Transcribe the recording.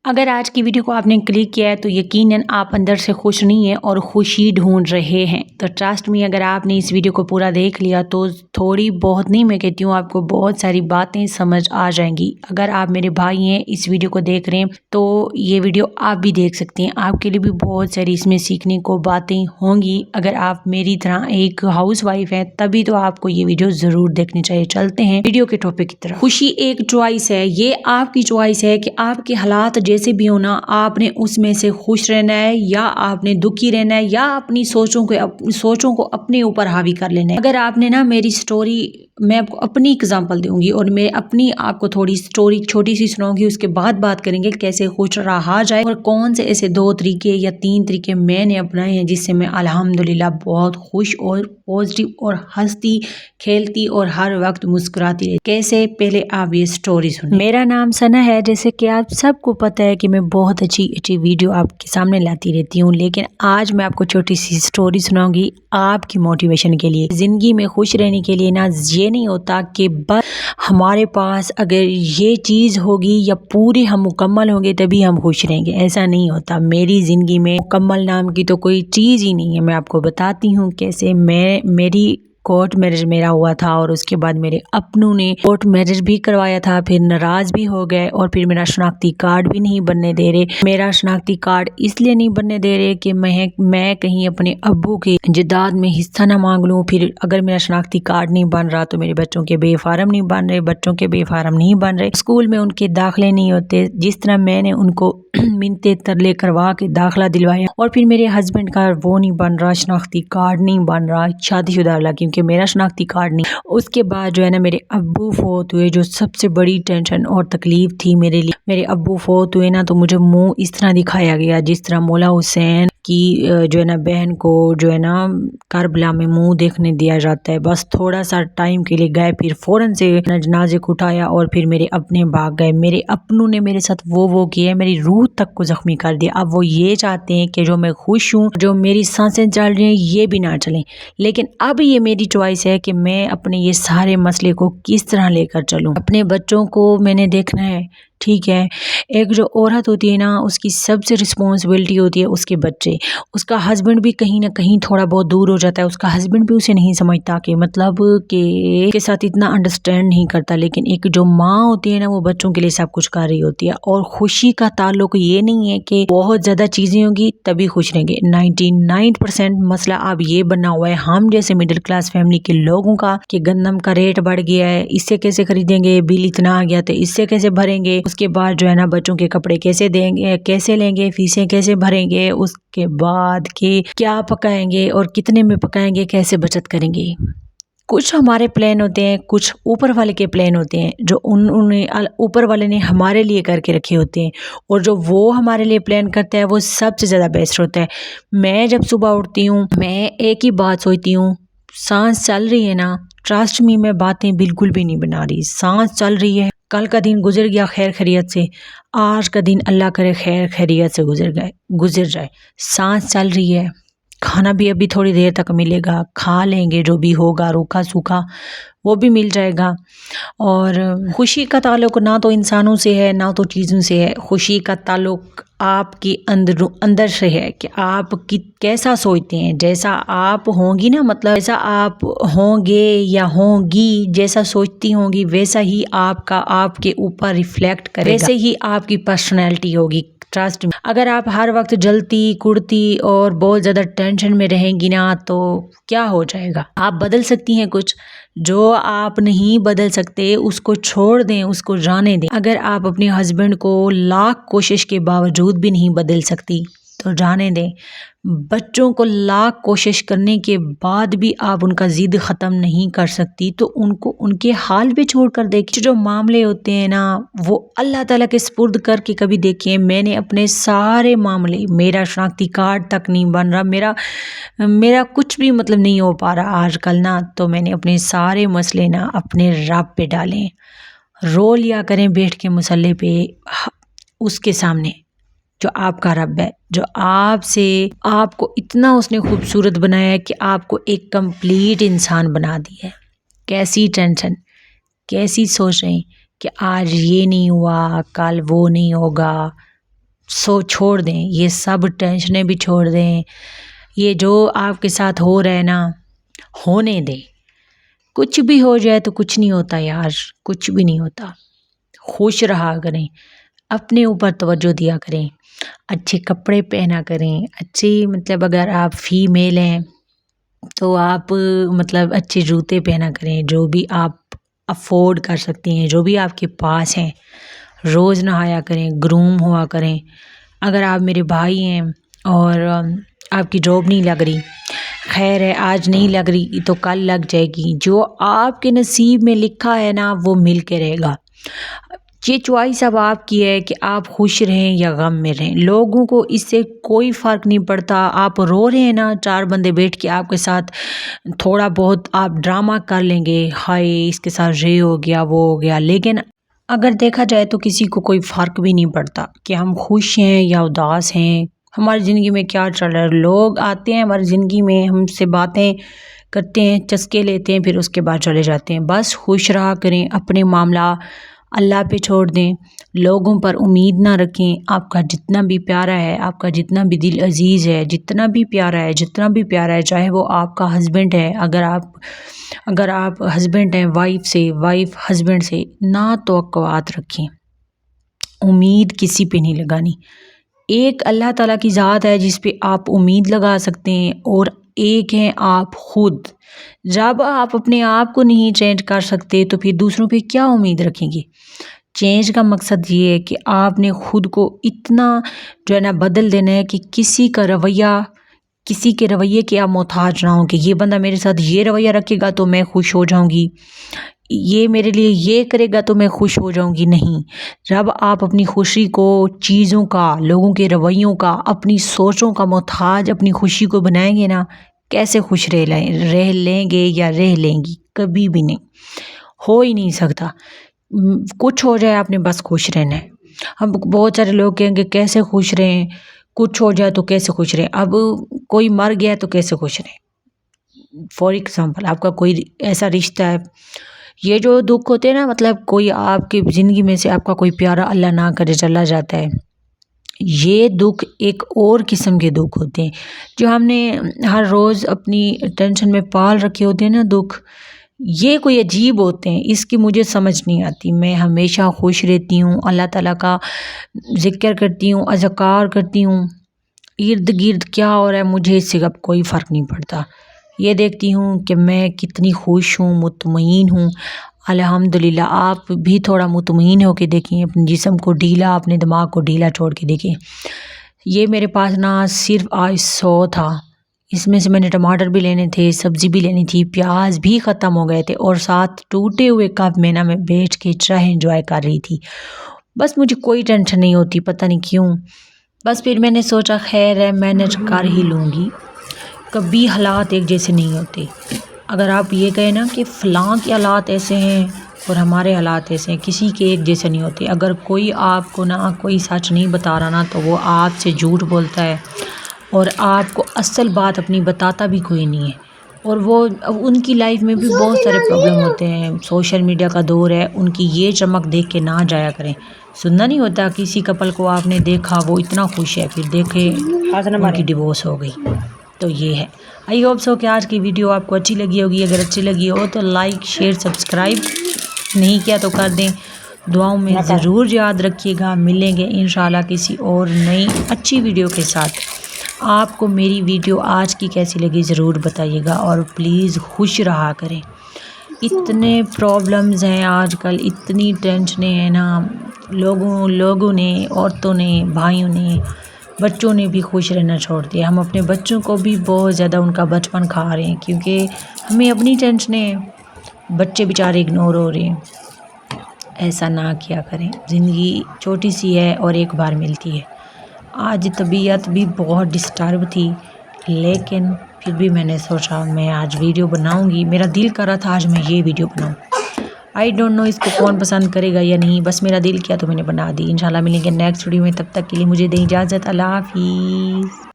اگر آج کی ویڈیو کو آپ نے کلک کیا ہے تو یقیناً آپ اندر سے خوش نہیں ہیں اور خوشی ڈھونڈ رہے ہیں۔ تو ٹرسٹ می، اگر آپ نے اس ویڈیو کو پورا دیکھ لیا تو تھوڑی بہت نہیں، میں کہتی ہوں آپ کو بہت ساری باتیں سمجھ آ جائیں گی۔ اگر آپ میرے بھائی ہیں، اس ویڈیو کو دیکھ رہے ہیں تو یہ ویڈیو آپ بھی دیکھ سکتے ہیں، آپ کے لیے بھی بہت ساری اس میں سیکھنے کو باتیں ہوں گی۔ اگر آپ میری طرح ایک ہاؤس وائف ہیں تبھی تو آپ کو یہ ویڈیو ضرور دیکھنی چاہیے۔ چلتے ہیں ویڈیو کے ٹاپک کی طرف۔ خوشی ایک چوائس ہے، یہ آپ کی چوائس ہے کہ آپ کے حالات جیسے بھی ہونا، آپ نے اس میں سے خوش رہنا ہے یا آپ نے دکھی رہنا ہے یا اپنی سوچوں کو اپنے اوپر حاوی کر لینا ہے۔ اگر آپ نے میری سٹوری، میں آپ کو اپنی اگزامپل دوں گی اور میں اپنی آپ کو تھوڑی سٹوری چھوٹی سی سناؤں گی، اس کے بعد بات کریں گے کیسے خوش رہا جائے اور کون سے ایسے 2 طریقے یا 3 طریقے میں نے اپنائے ہیں جس سے میں الحمدللہ بہت خوش اور پازیٹیو اور ہنستی کھیلتی اور ہر وقت مسکراتی رہتی۔ کیسے؟ پہلے آپ یہ سٹوری سنیں۔ میرا نام ثنا ہے، جیسے کہ آپ سب کو پتہ ہے کہ میں بہت اچھی ویڈیو آپ کے سامنے لاتی رہتی ہوں، لیکن آج میں آپ کو چھوٹی سی سٹوری سناؤں گی آپ کی موٹیویشن کے لیے۔ زندگی میں خوش رہنے کے لیے یہ نہیں ہوتا کہ بس ہمارے پاس اگر یہ چیز ہوگی یا پورے ہم مکمل ہوں گے تبھی ہم خوش رہیں گے، ایسا نہیں ہوتا۔ میری زندگی میں مکمل نام کی تو کوئی چیز ہی نہیں ہے۔ میں آپ کو بتاتی ہوں کیسے میری کورٹ میرج میرا ہوا تھا اور اس کے بعد میرے اپنوں نے کورٹ میرج بھی کروایا تھا، پھر ناراض بھی ہو گئے اور پھر میرا شناختی کارڈ بھی نہیں بننے دے رہے۔ میرا شناختی کارڈ اس لیے نہیں بننے دے رہے کہ میں کہیں اپنے ابو کے جائیداد میں حصہ نہ مانگ لوں، پھر اگر میرا شناختی کارڈ نہیں بن رہا تو میرے بچوں کے بے فارم نہیں بن رہے، بچوں کے بے فارم نہیں بن رہے، اسکول میں ان کے داخلے نہیں ہوتے جس طرح میں نے ان کو منتے ترلے کروا کے داخلہ دلوایا، اور پھر میرے ہسبینڈ کا وہ نہیں بن رہا، شناختی کارڈ نہیں بن رہا، شادی شدہ والا، کیونکہ میرا شناختی کارڈ نہیں۔ اس کے بعد میرے ابو فوت ہوئے، جو سب سے بڑی ٹینشن اور تکلیف تھی میرے لیے۔ میرے ابو فوت ہوئے تو مجھے منہ اس طرح دکھایا گیا جس طرح مولا حسین کی بہن کو کربلا میں منہ دیکھنے دیا جاتا ہے۔ بس تھوڑا سا ٹائم کے لیے گئے، پھر فوراً سے جنازے کو اٹھایا اور پھر میرے اپنے بھاگ گئے۔ میرے اپنوں نے میرے ساتھ وہ کیا، میری روح تک کو زخمی کر دیا۔ اب وہ یہ چاہتے ہیں کہ جو میں خوش ہوں، جو میری سانسیں چل رہی ہیں، یہ بھی نہ چلیں، لیکن اب یہ میری چوائس ہے کہ میں اپنے یہ سارے مسئلے کو کس طرح لے کر چلوں۔ اپنے بچوں کو میں نے دیکھنا ہے، ٹھیک ہے۔ ایک جو عورت ہوتی ہے اس کی سب سے رسپانسبلٹی ہوتی ہے اس کے بچے۔ اس کا ہسبینڈ بھی کہیں نہ کہیں تھوڑا بہت دور ہو جاتا ہے، اس کا ہسبینڈ بھی اسے نہیں سمجھتا کہ مطلب کہ اس کے ساتھ اتنا انڈرسٹینڈ نہیں کرتا، لیکن ایک جو ماں ہوتی ہے وہ بچوں کے لیے سب کچھ کر رہی ہوتی ہے۔ اور خوشی کا تعلق یہ نہیں ہے کہ بہت زیادہ چیزیں ہوں گی تبھی خوش رہیں گے۔ 99% مسئلہ اب یہ بنا ہوا ہے ہم جیسے مڈل کلاس فیملی کے لوگوں کا کہ گندم کا ریٹ بڑھ گیا ہے، اس سے کیسے خریدیں گے، بل اتنا آ گیا تو اس سے کیسے بھریں گے، اس کے بعد بچوں کے کپڑے کیسے دیں گے، کیسے لیں گے، فیسیں کیسے بھریں گے، اس کے بعد کہ کیا پکائیں گے اور کتنے میں پکائیں گے، کیسے بچت کریں گے۔ کچھ ہمارے پلان ہوتے ہیں، کچھ اوپر والے کے پلان ہوتے ہیں جو اوپر والے نے ہمارے لیے کر کے رکھے ہوتے ہیں، اور جو وہ ہمارے لیے پلان کرتا ہے وہ سب سے زیادہ بیسٹ ہوتا ہے۔ میں جب صبح اٹھتی ہوں میں ایک ہی بات سوچتی ہوں، سانس چل رہی ہے نا، ٹرسٹ می میں باتیں بالکل بھی نہیں بنا رہی، سانس چل رہی ہے، کل کا دن گزر گیا خیر خیریت سے، آج کا دن اللہ کرے خیر خیریت سے گزر جائے، سانس چل رہی ہے، کھانا بھی ابھی تھوڑی دیر تک ملے گا، کھا لیں گے، جو بھی ہوگا روکھا سوکھا وہ بھی مل جائے گا۔ اور خوشی کا تعلق نہ تو انسانوں سے ہے نہ تو چیزوں سے ہے، خوشی کا تعلق آپ کی اندر سے ہے کہ آپ کیسا سوچتے ہیں، جیسا آپ ہوں گی نا، مطلب جیسا آپ ہوں گے یا ہوں گی، جیسا سوچتی ہوں گی ویسا ہی آپ کے اوپر ریفلیکٹ کرے گا، ویسے ہی آپ کی پرسنالٹی ہوگی۔ ٹرسٹ میں اگر آپ ہر وقت جلتی کڑتی اور بہت زیادہ ٹینشن میں رہیں گی نا تو کیا ہو جائے گا۔ آپ بدل سکتی ہیں کچھ، جو آپ نہیں بدل سکتے اس کو چھوڑ دیں، اس کو جانے دیں۔ اگر آپ اپنے ہسبینڈ کو لاکھ کوشش کے باوجود بھی نہیں بدل سکتی تو جانے دیں۔ بچوں کو لاکھ کوشش کرنے کے بعد بھی آپ ان کا ضد ختم نہیں کر سکتی تو ان کو ان کے حال پہ چھوڑ کر دیکھیں۔ جو معاملے ہوتے ہیں نا وہ اللہ تعالیٰ کے سپرد کر کے کبھی دیکھیں۔ میں نے اپنے سارے معاملے، میرا شناختی کارڈ تک نہیں بن رہا، میرا کچھ بھی مطلب نہیں ہو پا رہا آج کل تو میں نے اپنے سارے مسئلے اپنے رب پہ ڈالیں۔ رو لیا کریں بیٹھ کے مصلی پہ، اس کے سامنے جو آپ کا رب ہے، جو آپ کو اتنا اس نے خوبصورت بنایا ہے کہ آپ کو ایک کمپلیٹ انسان بنا دیا ہے۔ کیسی ٹینشن، کیسی سوچ رہے ہیں کہ آج یہ نہیں ہوا کل وہ نہیں ہوگا، چھوڑ دیں، یہ سب ٹینشنیں بھی چھوڑ دیں، یہ جو آپ کے ساتھ ہو رہا ہے نا ہونے دیں، کچھ بھی ہو جائے تو کچھ نہیں ہوتا یار، کچھ بھی نہیں ہوتا، خوش رہا کریں، اپنے اوپر توجہ دیا کریں، اچھے کپڑے پہنا کریں، مطلب اگر آپ فیمیل ہیں تو آپ مطلب اچھے جوتے پہنا کریں، جو بھی آپ افورڈ کر سکتی ہیں، جو بھی آپ کے پاس ہیں، روز نہایا کریں، گروم ہوا کریں۔ اگر آپ میرے بھائی ہیں اور آپ کی جاب نہیں لگ رہی، خیر ہے آج نہیں لگ رہی تو کل لگ جائے گی، جو آپ کے نصیب میں لکھا ہے نا وہ مل کے رہے گا۔ یہ چوائس اب آپ کی ہے کہ آپ خوش رہیں یا غم میں رہیں، لوگوں کو اس سے کوئی فرق نہیں پڑتا۔ آپ رو رہے ہیں نا، 4 بندے بیٹھ کے آپ کے ساتھ تھوڑا بہت آپ ڈرامہ کر لیں گے، ہائے اس کے ساتھ یہ ہو گیا وہ ہو گیا، لیکن اگر دیکھا جائے تو کسی کو کوئی فرق بھی نہیں پڑتا کہ ہم خوش ہیں یا اداس ہیں، ہماری زندگی میں کیا چل رہا ہے۔ لوگ آتے ہیں ہماری زندگی میں، ہم سے باتیں کرتے ہیں، چسکے لیتے ہیں، پھر اس کے بعد چلے جاتے ہیں۔ بس خوش رہا کریں، اپنے معاملہ اللہ پہ چھوڑ دیں، لوگوں پر امید نہ رکھیں۔ آپ کا جتنا بھی پیارا ہے، آپ کا جتنا بھی دل عزیز ہے، جتنا بھی پیارا ہے، چاہے وہ آپ کا ہسبینڈ ہے، اگر آپ ہسبینڈ ہیں وائف ہسبینڈ سے نہ توقعات رکھیں، امید کسی پہ نہیں لگانی۔ ایک اللہ تعالیٰ کی ذات ہے جس پہ آپ امید لگا سکتے ہیں، اور ایک ہیں آپ خود۔ جب آپ اپنے آپ کو نہیں چینج کر سکتے تو پھر دوسروں پہ کیا امید رکھیں گے؟ چینج کا مقصد یہ ہے کہ آپ نے خود کو اتنا جو ہے نا بدل دینا ہے کہ کسی کے رویے کے آپ محتاج نہ ہوں کہ یہ بندہ میرے ساتھ یہ رویہ رکھے گا تو میں خوش ہو جاؤں گی، یہ میرے لیے یہ کرے گا تو میں خوش ہو جاؤں گی۔ نہیں، جب آپ اپنی خوشی کو چیزوں کا، لوگوں کے رویوں کا، اپنی سوچوں کا محتاج اپنی خوشی کو بنائیں گے نا، کیسے خوش رہ لیں گے یا رہ لیں گی؟ کبھی بھی نہیں، ہو ہی نہیں سکتا۔ کچھ ہو جائے آپ نے بس خوش رہنا ہے۔ ہم بہت سارے لوگ کہیں گے کیسے خوش رہیں، کچھ ہو جائے تو کیسے خوش رہیں، اب کوئی مر گیا تو کیسے خوش رہیں؟ فار ایگزامپل آپ کا کوئی ایسا رشتہ ہے، یہ جو دکھ ہوتے ہیں نا، مطلب کوئی آپ کی زندگی میں سے آپ کا کوئی پیارا اللہ نہ کرے چلا جاتا ہے، یہ دکھ ایک اور قسم کے دکھ ہوتے ہیں جو ہم نے ہر روز اپنی ٹینشن میں پال رکھے ہوتے ہیں نا دکھ، یہ کوئی عجیب ہوتے ہیں، اس کی مجھے سمجھ نہیں آتی۔ میں ہمیشہ خوش رہتی ہوں، اللہ تعالیٰ کا ذکر کرتی ہوں، اذکار کرتی ہوں، ارد گرد کیا ہو رہا ہے مجھے اس سے اب کوئی فرق نہیں پڑتا۔ یہ دیکھتی ہوں کہ میں کتنی خوش ہوں، مطمئن ہوں، الحمدللہ۔ آپ بھی تھوڑا مطمئن ہو کے دیکھیں، اپنے جسم کو ڈھیلا، اپنے دماغ کو ڈھیلا چھوڑ کے دیکھیں۔ یہ میرے پاس نا صرف آج 100 تھا، اس میں سے میں نے ٹماٹر بھی لینے تھے، سبزی بھی لینی تھی، پیاز بھی ختم ہو گئے تھے، اور ساتھ ٹوٹے ہوئے کپ میں نا میں بیٹھ کے چائے انجوائے کر رہی تھی۔ بس مجھے کوئی ٹینشن نہیں ہوتی، پتہ نہیں کیوں۔ بس پھر میں نے سوچا خیر ہے، مینیج کر ہی لوں گی، کبھی حالات ایک جیسے نہیں ہوتے۔ اگر آپ یہ کہیں نا کہ فلاں کے حالات ایسے ہیں اور ہمارے حالات ایسے ہیں، کسی کے ایک جیسے نہیں ہوتے۔ اگر کوئی آپ کو نا کوئی سچ نہیں بتا رہا نا تو وہ آپ سے جھوٹ بولتا ہے، اور آپ کو اصل بات اپنی بتاتا بھی کوئی نہیں ہے، اور وہ ان کی لائف میں بھی بہت سارے پرابلم ہوتے ہیں۔ سوشل میڈیا کا دور ہے، ان کی یہ چمک دیکھ کے نہ جایا کریں۔ سننا نہیں ہوتا کسی کپل کو آپ نے دیکھا وہ اتنا خوش ہے، پھر دیکھے ان کی ڈیورس ہو گئی، تو یہ ہے۔ آئی ہوپ سو کہ آج کی ویڈیو آپ کو اچھی لگی ہوگی، اگر اچھی لگی ہو تو لائک شیئر سبسکرائب نہیں کیا تو کر دیں، دعاؤں میں ضرور یاد رکھیے گا۔ ملیں گے انشاءاللہ کسی اور نئی اچھی ویڈیو کے ساتھ۔ آپ کو میری ویڈیو آج کی کیسی لگی ضرور بتائیے گا، اور پلیز خوش رہا کریں۔ اتنے پرابلمز ہیں آج کل، اتنی ٹینشنیں ہیں نا، لوگوں نے، عورتوں نے، بھائیوں نے، بچوں نے بھی خوش رہنا چھوڑ دیا۔ ہم اپنے بچوں کو بھی بہت زیادہ ان کا بچپن کھا رہے ہیں، کیونکہ ہمیں اپنی ٹینشنیں ہیں، بچے بیچارے اگنور ہو رہے ہیں۔ ایسا نہ کیا کریں، زندگی چھوٹی سی ہے اور ایک بار ملتی ہے۔ آج طبیعت بھی بہت ڈسٹرب تھی، لیکن پھر بھی میں نے سوچا میں آج ویڈیو بناؤں گی، میرا دل کر رہا تھا آج میں یہ ویڈیو بناؤں۔ آئی ڈونٹ نو اس کو کون پسند کرے گا یا نہیں، بس میرا دل کیا تو میں نے بنا دی۔ انشاءاللہ ملیں گے نیکسٹ ویڈیو میں، تب تک کے لیے مجھے دیں اجازت، اللہ حافظ۔